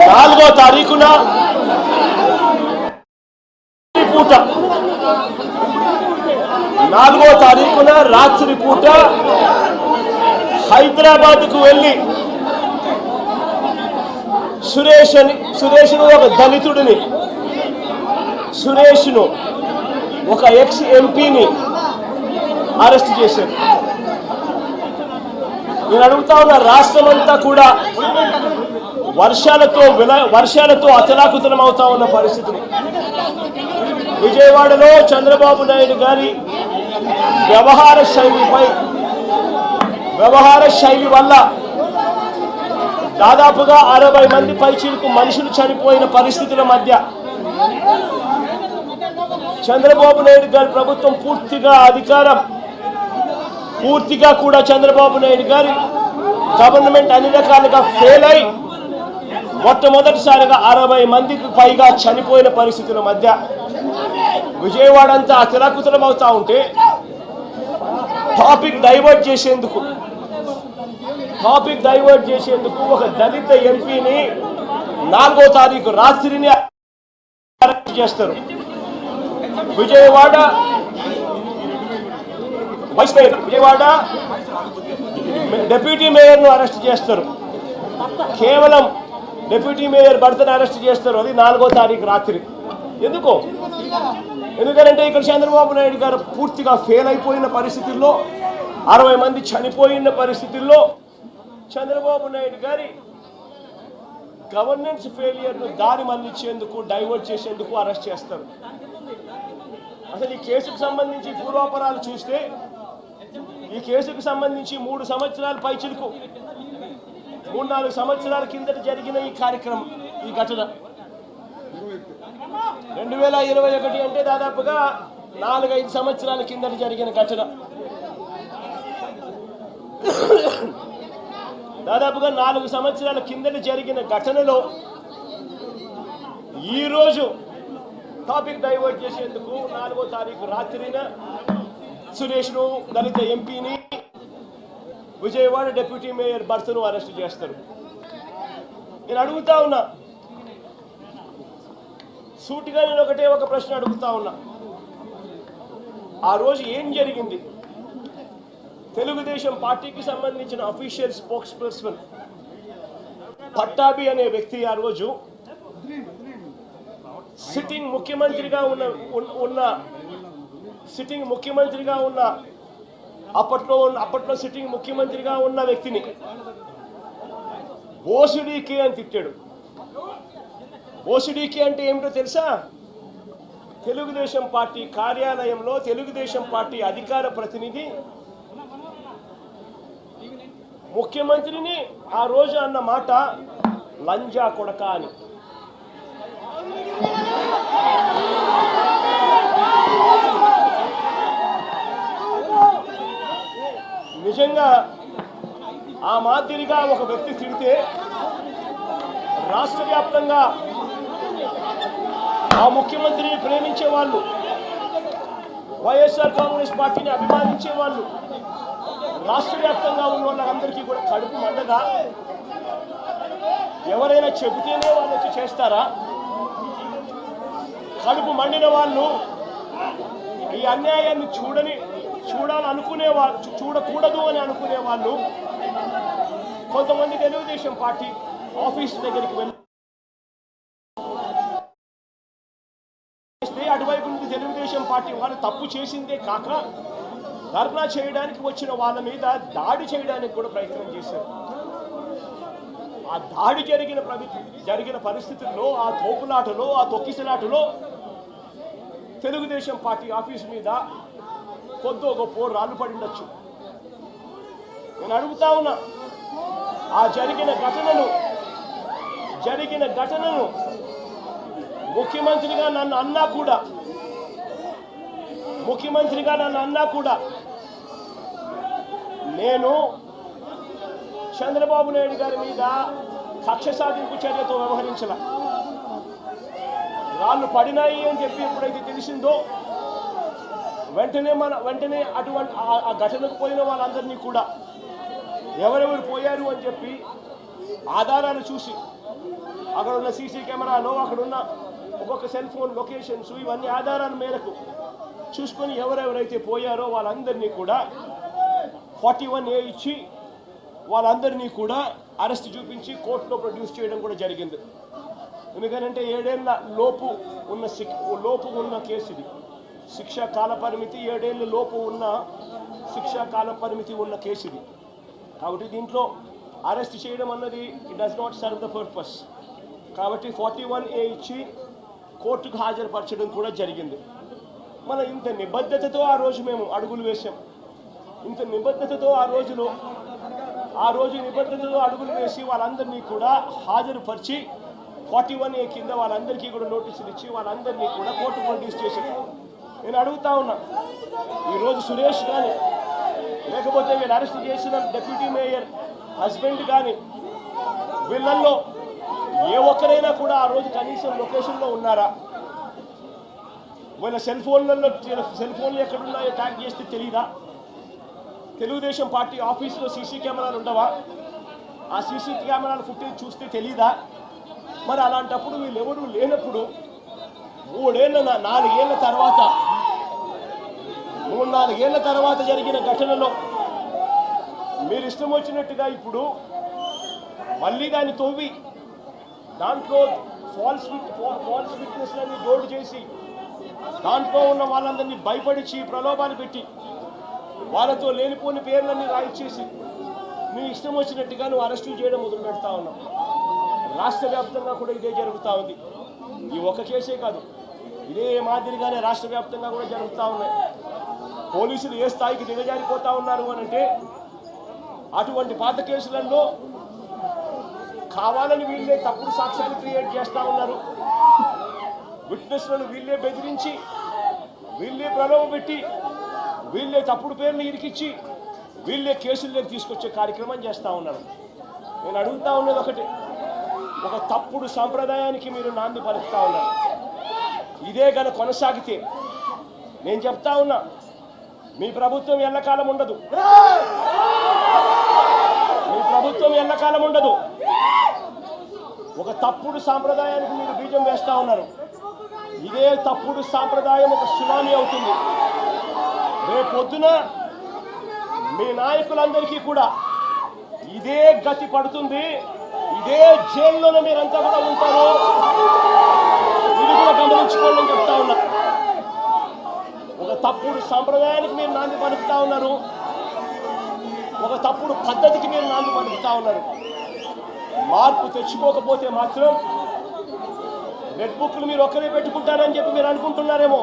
4వ తారీఖున పూట 4వ తారీఖున రాత్రి పూట హైదరాబాద్కు వెళ్ళి సురేష్ను ఒక దళితుడిని, సురేష్ను ఒక ఎక్స్ ఎంపీని అరెస్ట్ చేశారు. నేను అడుగుతా ఉన్న రాష్ట్రమంతా కూడా వర్షాలతో అతలాకుతలం అవుతా ఉన్న పరిస్థితులు. విజయవాడలో చంద్రబాబు నాయుడు గారి వ్యవహార శైలి వల్ల దాదాపుగా 60 మంది పైచీలకు మనుషులు చనిపోయిన పరిస్థితుల మధ్య చంద్రబాబు నాయుడు గారి ప్రభుత్వం పూర్తిగా కూడా చంద్రబాబు నాయుడు గారి గవర్నమెంట్ అన్ని రకాలుగా ఫెయిల్ అయి మొట్టమొదటిసారిగా 60 మందికి పైగా చనిపోయిన పరిస్థితుల మధ్య విజయవాడ అంతా అతలాకుతలం అవుతా ఉంటే టాపిక్ డైవర్ట్ చేసేందుకు ఒక దళిత ఎంపీని 4వ తారీఖు రాత్రిని అరెస్ట్ చేస్తారు. విజయవాడ డిప్యూటీ మేయర్ను అరెస్ట్ చేస్తారు. కేవలం డిప్యూటీ మేయర్ భర్తను అరెస్ట్ చేస్తారు. అది 4వ తారీఖు రాత్రి. ఎందుకంటే ఇక్కడ చంద్రబాబు నాయుడు గారు పూర్తిగా ఫెయిల్ అయిపోయిన పరిస్థితుల్లో, 60 మంది చనిపోయిన పరిస్థితుల్లో చంద్రబాబు నాయుడు గారి గవర్నెన్స్ ఫెయిలియర్ను దారి మళ్లించేందుకు, డైవర్ట్ చేసేందుకు అరెస్ట్ చేస్తారు. అసలు ఈ కేసుకు సంబంధించి పూర్వాపరాలు చూస్తే ఈ కేసుకు సంబంధించి 3 సంవత్సరాల పైచిలకు 3-4 సంవత్సరాల కిందట జరిగిన ఈ కార్యక్రమం, ఈ ఘటన 2021 అంటే దాదాపుగా 4-5 సంవత్సరాల కిందట జరిగిన ఘటన. దాదాపుగా 4 సంవత్సరాల కిందట జరిగిన ఘటనలో ఈరోజు టాపిక్ డైవర్ట్ చేసేందుకు 4వ తారీఖు రాత్రిన సురేష్ను, దళిత ఎంపీని, విజయవాడ డిప్యూటీ మేయర్ భర్తను అరెస్ట్ చేస్తారు. నేను అడుగుతా ఉన్నా, సూటిగా నేను ఒక ప్రశ్న అడుగుతా ఉన్నా. ఆ రోజు ఏం జరిగింది? తెలుగుదేశం పార్టీకి సంబంధించిన అఫీషియల్ స్పోక్స్ పర్సన్ పట్టాభి అనే వ్యక్తి ఆ రోజు సిట్టింగ్ ముఖ్యమంత్రిగా ఉన్న అప్పట్లో సిట్టింగ్ ముఖ్యమంత్రిగా ఉన్న వ్యక్తిని ఓసిడీకే అని తిట్టాడు. ఓసిడీకే అంటే ఏమిటో తెలుసా? తెలుగుదేశం పార్టీ కార్యాలయంలో తెలుగుదేశం పార్టీ అధికార ప్రతినిధి ముఖ్యమంత్రిని ఆ రోజు అన్న మాట లంజా కొడక అని. నిజంగా ఆ మాదిరిగా ఒక వ్యక్తి తిడితే రాష్ట్ర వ్యాప్తంగా ఆ ముఖ్యమంత్రిని ప్రేమించే వాళ్ళు, వైఎస్ఆర్ కాంగ్రెస్ పార్టీని అభిమానించే వాళ్ళు, రాష్ట్ర వ్యాప్తంగా ఉన్న వాళ్ళందరికీ కూడా కడుపు మండగా ఎవరైనా చెబితేనే వాళ్ళు వచ్చి చేస్తారా? కడుపు మండిన వాళ్ళు ఈ అన్యాయాన్ని చూడాలనుకునే వాళ్ళు, చూడకూడదు అని అనుకునే వాళ్ళు కొంతమంది తెలుగుదేశం పార్టీ ఆఫీస్ దగ్గరికి వెళ్ళి అటువైపు నుంచి తెలుగుదేశం పార్టీ వాళ్ళు తప్పు చేసిందే కాక ధర్నా చేయడానికి వచ్చిన వాళ్ళ మీద దాడి చేయడానికి కూడా ప్రయత్నం చేశారు. ఆ దాడి జరిగిన పరిస్థితుల్లో, ఆ తోపులాటలో, ఆ తొక్కిసలాటలో తెలుగుదేశం పార్టీ ఆఫీస్ మీద కొద్దో గొప్ప రాళ్ళు పడిండొచ్చు. నేను అడుగుతా ఉన్నా, ఆ జరిగిన ఘటనను ముఖ్యమంత్రిగా నన్ను అన్నా కూడా నేను చంద్రబాబు నాయుడు గారి మీద కక్ష సాధింపు చర్యతో వ్యవహరించాల. రాళ్ళు పడినాయి అని చెప్పి ఎప్పుడైతే తెలిసిందో వెంటనే అటువంటి ఆ ఘటనకు పోయిన వాళ్ళందరినీ కూడా ఎవరెవరు పోయారు అని చెప్పి ఆధారాలు చూసి అక్కడ ఉన్న సీసీ కెమెరాలో అక్కడ ఉన్న ఒక్కొక్క సెల్ ఫోన్ లొకేషన్స్ ఇవన్నీ ఆధారాల మేరకు చూసుకొని ఎవరెవరైతే పోయారో వాళ్ళందరినీ కూడా 41A ఇచ్చి వాళ్ళందరినీ కూడా అరెస్ట్ చూపించి కోర్టులో ప్రొడ్యూస్ చేయడం కూడా జరిగింది. ఎందుకంటే 7 ఏళ్ల లోపు ఉన్న కేసు ఇది. శిక్షా కాల పరిమితి 7 ఏళ్ల లోపు ఉన్న శిక్షా కాల పరిమితి ఉన్న కేసు ఇది. కాబట్టి దీంట్లో అరెస్ట్ చేయడం అన్నది it does not serve the purpose. కాబట్టి 41A ఇచ్చి కోర్టుకు హాజరుపరచడం కూడా జరిగింది. మన ఇంత నిబద్ధతతో ఆ రోజు మేము అడుగులు వేసాం. ఇంత నిబద్ధతతో ఆ రోజు నిబద్ధతతో అడుగులు వేసి వాళ్ళందరినీ కూడా హాజరుపరిచి 41A కింద వాళ్ళందరికీ కూడా నోటీసులు ఇచ్చి వాళ్ళందరినీ కూడా కోర్టు ప్రొడ్యూస్ చేశారు. నేను అడుగుతా ఉన్నా, ఈరోజు సురేష్ కానీ లేకపోతే వీళ్ళు అరెస్ట్ చేసిన డిప్యూటీ మేయర్ హస్బెండ్ కానీ వీళ్ళల్లో ఏ ఒక్కరైనా కూడా ఆ రోజు కనీసం లొకేషన్లో ఉన్నారా? వీళ్ళ సెల్ ఫోన్లు ఎక్కడున్నాయో ట్యాగ్ చేస్తే తెలీదా? తెలుగుదేశం పార్టీ ఆఫీసులో సీసీ కెమెరాలు ఉండవా? ఆ సీసీ కెమెరాల ఫుటేజ్ చూస్తే తెలీదా? మరి అలాంటప్పుడు వీళ్ళెవరూ లేనప్పుడు 4 ఏళ్ల తర్వాత జరిగిన ఘటనలో మీరు ఇష్టం వచ్చినట్టుగా ఇప్పుడు మళ్ళీ దాన్ని తవ్వి దాంట్లో ఫాల్స్ విట్నెస్లని జోడు చేసి దాంట్లో ఉన్న వాళ్ళందరినీ భయపడిచి ప్రలోభాలు పెట్టి వాళ్ళతో లేనిపోని పేర్లన్నీ రాయిచ్చేసి మీ ఇష్టం వచ్చినట్టుగా నువ్వు అరెస్టులు చేయడం మొదలు పెడతా ఉన్నావు. రాష్ట్ర వ్యాప్తంగా కూడా ఇదే జరుగుతూ ఉంది. ఈ ఒక్క కేసే కాదు, ఇదే మాదిరిగానే రాష్ట్ర వ్యాప్తంగా కూడా జరుగుతూ ఉన్నాయి. పోలీసులు ఏ స్థాయికి దిగజారిపోతా ఉన్నారు అని అంటే అటువంటి పాత కేసులలో కావాలని వీళ్ళే తప్పుడు సాక్ష్యాలు క్రియేట్ చేస్తూ ఉన్నారు. విట్నెస్లను వీళ్ళే బెదిరించి వీళ్ళే ప్రలోభపెట్టి వీళ్ళే తప్పుడు పేర్లు ఇరికిచ్చి వీళ్ళే కేసుల్లోకి తీసుకొచ్చే కార్యక్రమం చేస్తూ ఉన్నారు. నేను అడుగుతా ఉన్నది ఒకటి, ఒక తప్పుడు సాంప్రదాయానికి మీరు నాంది పలుకుతా ఉన్నారు. ఇదే గన కొనసాగితే నేను చెప్తా ఉన్నా, మీ ప్రభుత్వం ఎల్లకాలం ఉండదు. మీ ప్రభుత్వం ఎల్లకాలం ఉండదు. ఒక తప్పుడు సాంప్రదాయానికి మీరు బీజం వేస్తా ఉన్నారు. ఇదే తప్పుడు సాంప్రదాయం ఒక సునామీ అవుతుంది. రేపొద్దున మీ నాయకులందరికీ కూడా ఇదే గతి పడుతుంది. ఇదే జైల్లోనే మీరంతా కూడా ఉంటారు. ఇది కూడా గమనించుకోండి అని చెప్తా ఉన్నా. ఒక తప్పుడు సాంప్రదాయానికి మీరు నాంది పలుకుతా ఉన్నారు. ఒక తప్పుడు పద్ధతికి మీరు నాంది పలుకుతా ఉన్నారు. మార్పు తెచ్చుకోకపోతే మాత్రం రెడ్ బుక్లు మీరు ఒక్కరే పెట్టుకుంటారని చెప్పి మీరు అనుకుంటున్నారేమో.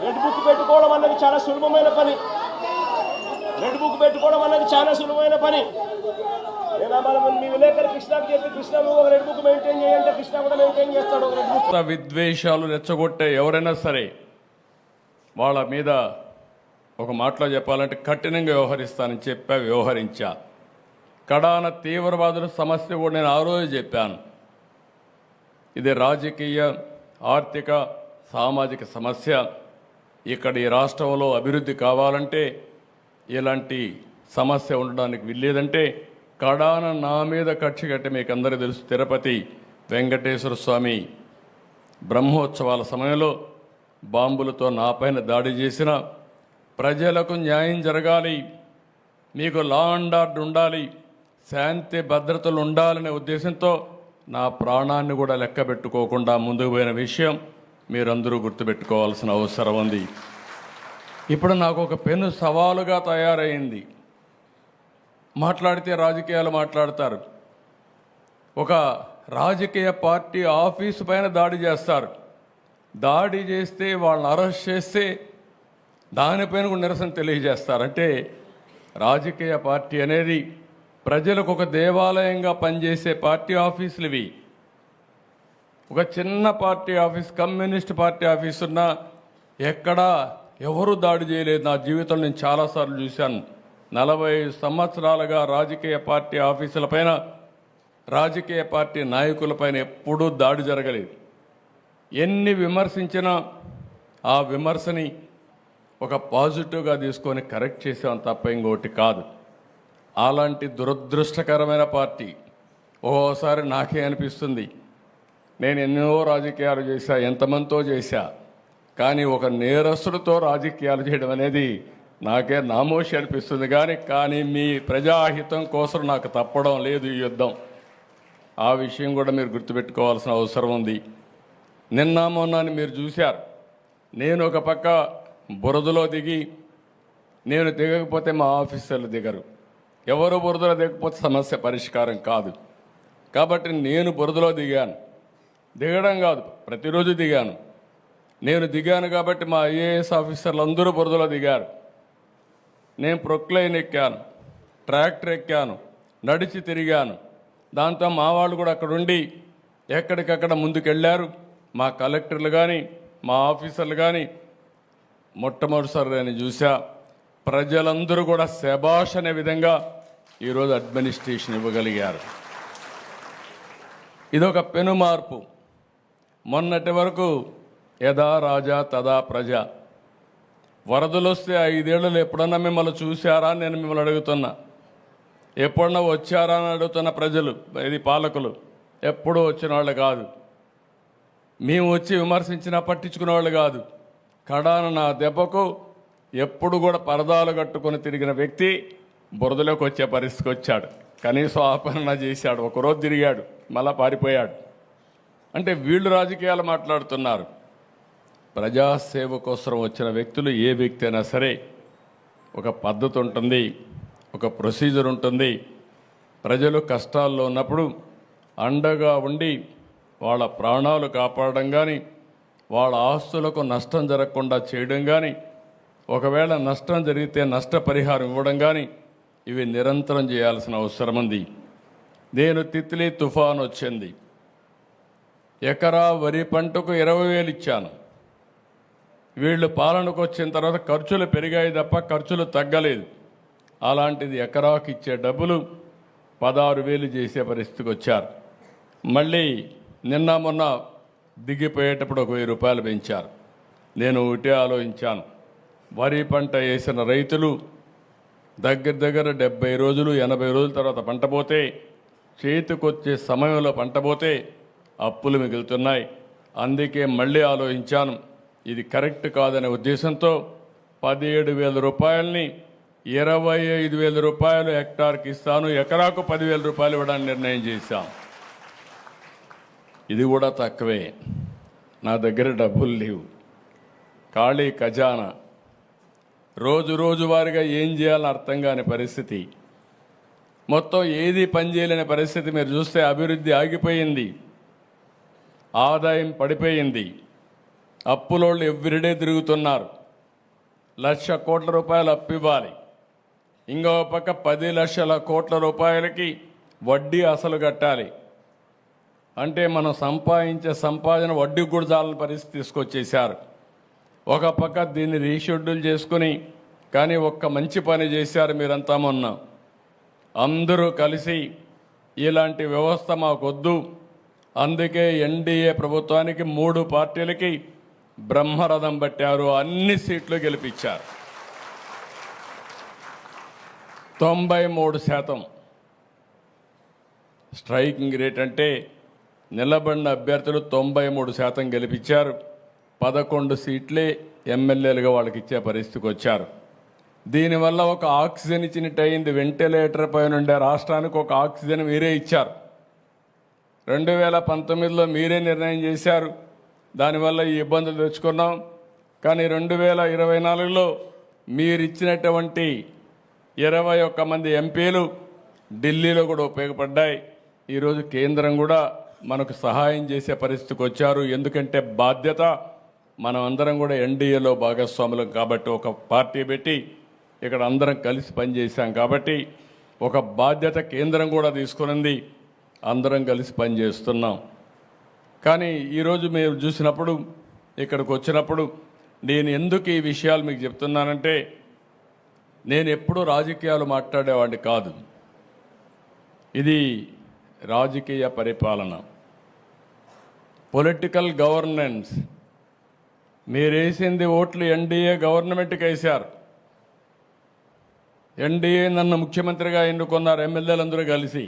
రెడ్ బుక్ పెట్టుకోవడం అన్నది చాలా సులభమైన పని. రెడ్ బుక్ పెట్టుకోవడం అన్నది చాలా సులభమైన పని. నేను మనం మీ విలేకరు కృష్ణకు చెప్పి కృష్ణ ఒక రెడ్ బుక్ మెయింటైన్ చేయంటే కృష్ణ కూడా మెయింటైన్ చేస్తాడు ఒక రెడ్ బుక్. విద్వేషాలు రెచ్చగొట్టే ఎవరైనా సరే వాళ్ళ మీద ఒక మాటలో చెప్పాలంటే కఠినంగా వ్యవహరిస్తానని చెప్పా, వ్యవహరించా. కడాన తీవ్రవాదుల సమస్య కూడా నేను ఆ రోజు చెప్పాను. ఇది రాజకీయ, ఆర్థిక, సామాజిక సమస్య. ఇక్కడ ఈ రాష్ట్రంలో అభివృద్ధి కావాలంటే, ఇలాంటి సమస్య ఉండడానికి వీల్లేదంటే కడాన నా మీద కక్ష కట్టి మీకు అందరికీ తెలుసు. తిరుపతి వెంకటేశ్వర స్వామి బ్రహ్మోత్సవాల సమయంలో బాంబులతో నాపైన దాడి చేసిన, ప్రజలకు న్యాయం జరగాలి, మీకు లా అండ్ ఆర్డర్ ఉండాలి, శాంతి భద్రతలు ఉండాలనే ఉద్దేశంతో నా ప్రాణాన్ని కూడా లెక్క పెట్టుకోకుండా ముందుకు పోయిన విషయం మీరందరూ గుర్తుపెట్టుకోవాల్సిన అవసరం ఉంది. ఇప్పుడు నాకు ఒక పెను సవాలుగా తయారైంది. మాట్లాడితే రాజకీయాలు మాట్లాడతారు. ఒక రాజకీయ పార్టీ ఆఫీసు పైన దాడి చేస్తారు. దాడి చేస్తే వాళ్ళని అరెస్ట్ చేస్తే దానిపైన కూడా నిరసన తెలియజేస్తారంటే రాజకీయ పార్టీ అనేది ప్రజలకు ఒక దేవాలయంగా పనిచేసే పార్టీ ఆఫీసులు ఇవి. ఒక చిన్న party office, communist party office ఉన్నా ఎక్కడా ఎవరు దాడి చేయలేదు. నా జీవితంలో నేను చాలాసార్లు చూశాను. 40 సంవత్సరాలుగా రాజకీయ పార్టీ ఆఫీసులపైన, రాజకీయ పార్టీ నాయకులపైన ఎప్పుడూ దాడి జరగలేదు. ఎన్ని విమర్శించినా ఆ విమర్శని ఒక పాజిటివ్గా తీసుకొని కరెక్ట్ చేసాం తప్ప ఇంకోటి కాదు. అలాంటి దురదృష్టకరమైన పార్టీ, ఓసారి నాకే అనిపిస్తుంది, నేను ఎన్నో రాజకీయాలు చేశా, ఎంతమందితో చేశా, కానీ ఒక నేరస్తుడితో రాజకీయాలు చేయడం అనేది నాకే నామోషి అనిపిస్తుంది. కానీ మీ ప్రజాహితం కోసం నాకు తప్పడం లేదు ఈ యుద్ధం. ఆ విషయం కూడా మీరు గుర్తుపెట్టుకోవాల్సిన అవసరం ఉంది. నిన్న మొన్న మీరు చూశారు, నేను ఒక పక్క బురదలో దిగి, నేను దిగకపోతే మా ఆఫీసర్లు దిగరు, ఎవరు బురదలో దిగకపోతే సమస్య పరిష్కారం కాదు. కాబట్టి నేను బురదలో దిగాను, దిగడం కాదు ప్రతిరోజు దిగాను. నేను దిగాను కాబట్టి మా ఐఏఎస్ ఆఫీసర్లు అందరూ బురదలో దిగారు. నేను ప్రొక్లైన్ ఎక్కాను, ట్రాక్టర్ ఎక్కాను, నడిచి తిరిగాను. దాంతో మా వాళ్ళు కూడా అక్కడుండి ఎక్కడికక్కడ ముందుకెళ్ళారు. మా కలెక్టర్లు కానీ మా ఆఫీసర్లు కానీ మొట్టమొదటిసారి నేను చూసా, ప్రజలందరూ కూడా శభాష్ అనే విధంగా ఈరోజు అడ్మినిస్ట్రేషన్ ఇవ్వగలిగారు. ఇదొక పెను మార్పు. మొన్నటి వరకు యథా రాజా తదా ప్రజ. వరదలు వస్తే 5 ఏళ్ళు ఎప్పుడన్నా మిమ్మల్ని చూశారా అని నేను మిమ్మల్ని అడుగుతున్నా. ఎప్పుడన్నా వచ్చారా అని అడుగుతున్న ప్రజలు, ఇది పాలకులు ఎప్పుడూ వచ్చిన వాళ్ళు కాదు. మేము వచ్చి విమర్శించినా పట్టించుకునే వాళ్ళు కాదు. కడాన నా దెబ్బకు ఎప్పుడు కూడా పరదాలు కట్టుకొని తిరిగిన వ్యక్తి బురదలోకి వచ్చే పరిస్థితికి వచ్చాడు. కనీసం ఆపరణ చేశాడు, ఒకరోజు తిరిగాడు, మళ్ళా పారిపోయాడు. అంటే వీళ్ళు రాజకీయాలు మాట్లాడుతున్నారు. ప్రజాసేవ కోసం వచ్చిన వ్యక్తులు ఏ వ్యక్తి అయినా సరే ఒక పద్ధతి ఉంటుంది, ఒక ప్రొసీజర్ ఉంటుంది. ప్రజలు కష్టాల్లో ఉన్నప్పుడు అండగా ఉండి వాళ్ళ ప్రాణాలు కాపాడడం కానీ, వాళ్ళ ఆస్తులకు నష్టం జరగకుండా చేయడం కానీ, ఒకవేళ నష్టం జరిగితే నష్టపరిహారం ఇవ్వడం కానీ, ఇవి నిరంతరం చేయాల్సిన అవసరం ఉంది. నేను తిత్లీ తుఫాన్ వచ్చింది, ఎకరా వరి పంటకు 20,000 ఇచ్చాను. వీళ్ళు పాలనకు వచ్చిన తర్వాత ఖర్చులు పెరిగాయి తప్ప ఖర్చులు తగ్గలేదు. అలాంటిది ఎకరాకు ఇచ్చే డబ్బులు 16,000 చేసే పరిస్థితికి వచ్చారు. మళ్ళీ నిన్న మొన్న దిగిపోయేటప్పుడు 1,000 రూపాయలు పెంచారు. నేను ఒకటే ఆలోచించాను, వరి పంట వేసిన రైతులు దగ్గర 70 రోజులు 80 రోజుల తర్వాత పంట పోతే, చేతికొచ్చే సమయంలో పంట పోతే అప్పులు మిగులుతున్నాయి. అందుకే మళ్ళీ ఆలోచించాను, ఇది కరెక్ట్ కాదనే ఉద్దేశంతో 17,000 రూపాయలని 25,000 రూపాయలు హెక్టార్కి ఇస్తాను, ఎకరాకు 10,000 రూపాయలు ఇవ్వడానికి నిర్ణయం చేశాం. ఇది కూడా తక్కువే, నా దగ్గర డబ్బులు లేవు, ఖాళీ ఖజానా. రోజువారీగా ఏం చేయాలని అర్థం కాని పరిస్థితి, మొత్తం ఏది పనిచేయలేని పరిస్థితి. మీరు చూస్తే అభివృద్ధి ఆగిపోయింది, ఆదాయం పడిపోయింది, అప్పులోళ్ళు ఎవ్రీడే తిరుగుతున్నారు. 1,00,000 కోట్ల రూపాయలు అప్పు ఇవ్వాలి, ఇంకో పక్క 10 లక్షల కోట్ల రూపాయలకి వడ్డీ అసలు కట్టాలి. అంటే మనం సంపాదించే సంపాదన వడ్డీకి కూడా చాలని పరిస్థితి తీసుకొచ్చేశారు. ఒక పక్క దీన్ని రీషెడ్యూల్ చేసుకుని, కానీ ఒక్క మంచి పని చేశారు మీరంతా మొన్న. అందరూ కలిసి ఇలాంటి వ్యవస్థ మాకొద్దు, అందుకే ఎన్డీఏ ప్రభుత్వానికి 3 పార్టీలకి బ్రహ్మరథం పట్టారు, అన్ని సీట్లు గెలిపించారు. 93% స్ట్రైకింగ్ రేట్. అంటే నిలబడిన అభ్యర్థులు 93% గెలిపించారు. 11 సీట్లే ఎమ్మెల్యేలుగా వాళ్ళకి ఇచ్చే పరిస్థితికి వచ్చారు. దీనివల్ల ఒక ఆక్సిజన్ ఇచ్చినట్టు అయింది. వెంటిలేటర్ పైన ఉండే రాష్ట్రానికి ఒక ఆక్సిజన్ మీరే ఇచ్చారు. 2019లో మీరే నిర్ణయం చేశారు, దానివల్ల ఈ ఇబ్బందులు తెచ్చుకున్నాం. కానీ 2024లో మీరిచ్చినటువంటి 21 మంది ఎంపీలు ఢిల్లీలో కూడా ఉపయోగపడ్డాయి. ఈరోజు కేంద్రం కూడా మనకు సహాయం చేసే పరిస్థితికి వచ్చారు. ఎందుకంటే బాధ్యత, మనం అందరం కూడా ఎన్డీఏలో భాగస్వాములం కాబట్టి, ఒక పార్టీ పెట్టి ఇక్కడ అందరం కలిసి పనిచేశాం కాబట్టి ఒక బాధ్యత కేంద్రం కూడా తీసుకునింది, అందరం కలిసి పనిచేస్తున్నాం. కానీ ఈరోజు మీరు చూసినప్పుడు, ఇక్కడికి వచ్చినప్పుడు నేను ఎందుకు ఈ విషయాలు మీకు చెప్తున్నానంటే, నేను ఎప్పుడూ రాజకీయాలు మాట్లాడేవాడిని కాదు. ఇది రాజకీయ పరిపాలన, పొలిటికల్ గవర్నెన్స్. మీరేసింది ఓట్లు ఎన్డీఏ గవర్నమెంట్కి వేశారు. ఎన్డీఏ నన్ను ముఖ్యమంత్రిగా ఎన్నుకున్నారు ఎమ్మెల్యేలందరూ కలిసి.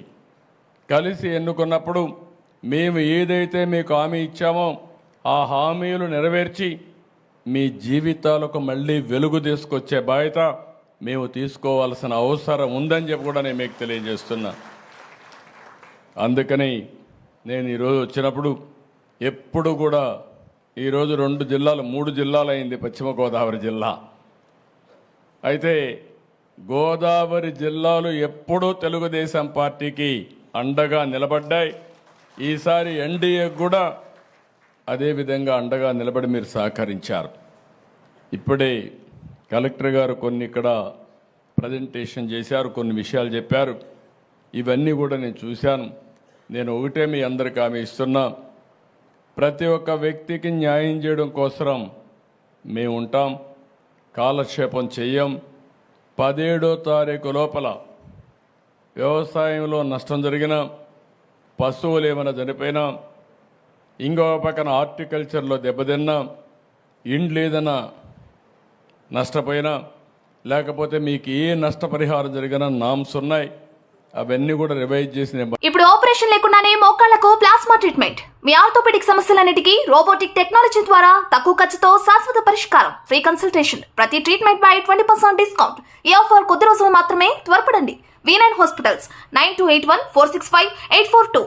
కలిసి ఎన్నుకున్నప్పుడు మేము ఏదైతే మీకు హామీ ఇచ్చామో ఆ హామీలు నెరవేర్చి మీ జీవితాలకు మళ్ళీ వెలుగు తీసుకొచ్చే బాధ్యత మేము తీసుకోవాల్సిన అవసరం ఉందని చెప్పి కూడా నేను మీకు తెలియజేస్తున్నా. అందుకని నేను ఈరోజు వచ్చినప్పుడు ఎప్పుడు కూడా ఈరోజు 2 జిల్లాలు 3 జిల్లాలు అయింది పశ్చిమ గోదావరి జిల్లా. అయితే గోదావరి జిల్లాలు ఎప్పుడూ తెలుగుదేశం పార్టీకి అండగా నిలబడ్డాయి. ఈసారి ఎన్డీఏ కూడా అదేవిధంగా అండగా నిలబడి మీరు సహకరించారు. ఇప్పుడే కలెక్టర్ గారు కొన్ని ఇక్కడ ప్రజెంటేషన్ చేశారు, కొన్ని విషయాలు చెప్పారు. ఇవన్నీ కూడా నేను చూశాను. నేను ఒకటే మీ అందరికీ హామీ ఇస్తున్నా, ప్రతి ఒక్క వ్యక్తికి న్యాయం చేయడం కోసం మేము ఉంటాం, కాలక్షేపం చెయ్యం. 17వ తారీఖు లోపల వ్యవసాయంలో నష్టం జరిగినా, పశువులు ఏమైనా చనిపోయినా, ఇంకో పక్కన హార్టికల్చర్లో దెబ్బతిన్నా, ఇండ్లు ఏదైనా నష్టపోయినా, లేకపోతే మీకు ఏ నష్టపరిహారం జరిగినా నామ్స్ ఉన్నాయి, అవన్నీ కూడా రివైజ్ చేసి ఇప్పుడు ఆపరేషన్ లేకుండానే మోకాళ్లకు ప్లాస్మా ట్రీట్మెంట్. మీ ఆర్థోపెడిక్ సమస్యలన్నిటికీ రోబోటిక్ టెక్నాలజీ ద్వారా తక్కువ ఖర్చుతో శాశ్వత పరిష్కారం. Free consultation. ప్రతి ట్రీట్మెంట్ పై 20% డిస్కౌంట్. ఈ ఆఫర్ కొద్ది రోజులు మాత్రమే. త్వరపడండి. V9 hospitals 9281465842.